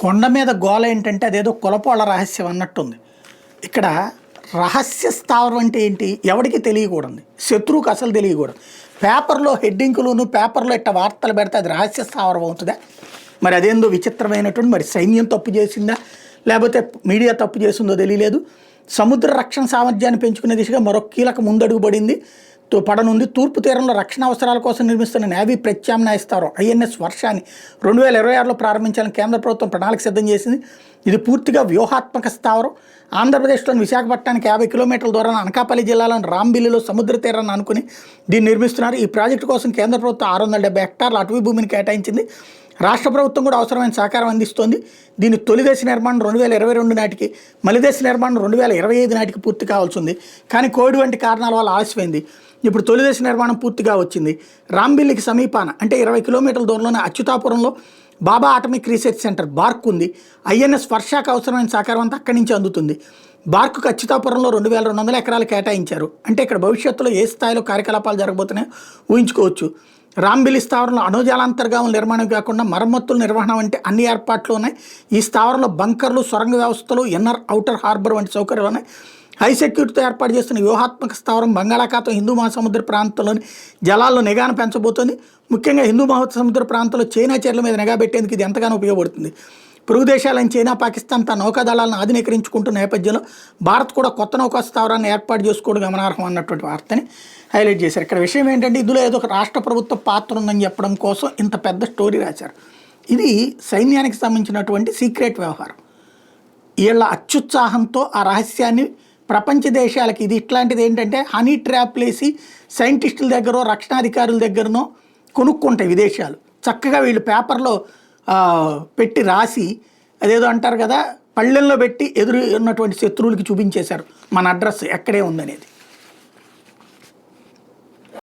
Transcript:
కొండ మీద గోల ఏంటంటే అదేదో కులపోళ రహస్యం అన్నట్టుంది. ఇక్కడ రహస్య స్థావరం అంటే ఏంటి ఎవడికి తెలియకూడదు, శత్రువుకి అసలు తెలియకూడదు. పేపర్లో హెడ్డింకులను పేపర్లో ఇట్ట వార్తలు పెడితే అది రహస్య స్థావరం అవుతుందా? మరి అదేందో విచిత్రమైనటువంటి, మరి సైన్యం తప్పు చేసిందా లేకపోతే మీడియా తప్పు చేసిందో తెలియలేదు. సముద్ర రక్షణ సామర్థ్యాన్ని పెంచుకునే దిశగా మరొక కీలక ముందడుగు పడనుంది. తూర్పు తీరంలో రక్షణ అవసరాల కోసం నిర్మిస్తున్న నేవీ ప్రత్యామ్నాయ స్థావరం ఐఎన్ఎస్ వర్షాన్ని 2026లో ప్రారంభించాలని కేంద్ర ప్రభుత్వం ప్రణాళిక సిద్ధం చేసింది. ఇది పూర్తిగా వ్యూహాత్మక స్థావరం. ఆంధ్రప్రదేశ్లోని విశాఖపట్నానికి 50 కిలోమీటర్ల దూరాన అనకాపల్లి జిల్లాలోని రాంబిల్లిలో సముద్ర తీరాన్ని అనుకుని దీన్ని నిర్మిస్తున్నారు. ఈ ప్రాజెక్టు కోసం కేంద్ర ప్రభుత్వం 670 హెక్టార్ల అటవీ భూమిని కేటాయించింది. రాష్ట్ర ప్రభుత్వం కూడా అవసరమైన సహకారం అందిస్తోంది. దీని తొలి దశ నిర్మాణం 2022 నాటికి, మలి దశ నిర్మాణం 2025 నాటికి పూర్తి కావాల్సి ఉంది. కానీ కోవిడ్ వంటి కారణాల వల్ల ఆలస్యమైంది. ఇప్పుడు తొలి దశ నిర్మాణం పూర్తిగా వచ్చింది. రాంబిల్లికి సమీపాన అంటే 20 కిలోమీటర్ల దూరంలోనే అచ్యుతాపురంలో బాబా ఆటమిక్ రీసెర్చ్ సెంటర్ బార్క్ ఉంది. ఐఎన్ఎస్ వర్షాకు అవసరమైన సహకారం అంతా అక్కడి నుంచి అందుతుంది. బార్కుకు అచ్యుతాపురంలో 2200 ఎకరాలు కేటాయించారు. అంటే ఇక్కడ భవిష్యత్తులో ఏ స్థాయిలో కార్యకలాపాలు జరగబోతున్నాయో ఊహించుకోవచ్చు. రాంబిల్లి స్థావరంలో అణుజాలాంతర్గాముల నిర్మాణం కాకుండా మరమ్మతుల నిర్వహణ వంటి అన్ని ఏర్పాట్లు ఉన్నాయి. ఈ స్థావరంలో బంకర్లు, సొరంగ వ్యవస్థలు, ఇన్నర్ ఔటర్ హార్బర్ వంటి సౌకర్యాలు ఉన్నాయి. హై సెక్యూరిటీతో ఏర్పాటు చేస్తున్న వ్యూహాత్మక స్థావరం బంగాళాఖాతం, హిందూ మహాసముద్ర ప్రాంతంలోని జలాల్లో నిఘాను పెంచబోతోంది. ముఖ్యంగా హిందూ మహాసముద్ర ప్రాంతంలో చైనా చర్యల మీద నిఘా పెట్టేందుకు ఇది ఎంతగానో ఉపయోగపడుతుంది. పొరుగు దేశాలైన చైనా, పాకిస్తాన్ తన నౌకాదళాలను ఆధునీకరించుకుంటున్న నేపథ్యంలో భారత్ కూడా కొత్త నౌకా స్థావరాన్ని ఏర్పాటు చేసుకోవడం గమనార్హం అన్నటువంటి వార్తని హైలైట్ చేశారు. ఇక్కడ విషయం ఏంటంటే ఇందులో ఏదో ఒక రాష్ట్ర ప్రభుత్వ పాత్ర ఉందని చెప్పడం కోసం ఇంత పెద్ద స్టోరీ రాశారు. ఇది సైన్యానికి సంబంధించినటువంటి సీక్రెట్ వ్యవహారం. వీళ్ళ అత్యుత్సాహంతో ఆ రహస్యాన్ని ప్రపంచ దేశాలకి, ఇది ఇట్లాంటిది ఏంటంటే హనీ ట్రాప్ వేసి సైంటిస్టుల దగ్గర, రక్షణాధికారుల దగ్గరనో కొనుక్కుంటాయి విదేశాలు. చక్కగా వీళ్ళు పేపర్లో పెట్టి రాసి అదేదో అంటారు కదా, పళ్ళెల్లో పెట్టి ఎదురు ఉన్నటువంటి శత్రువులకి చూపించేశారు మన అడ్రస్ ఎక్కడే ఉందనేది.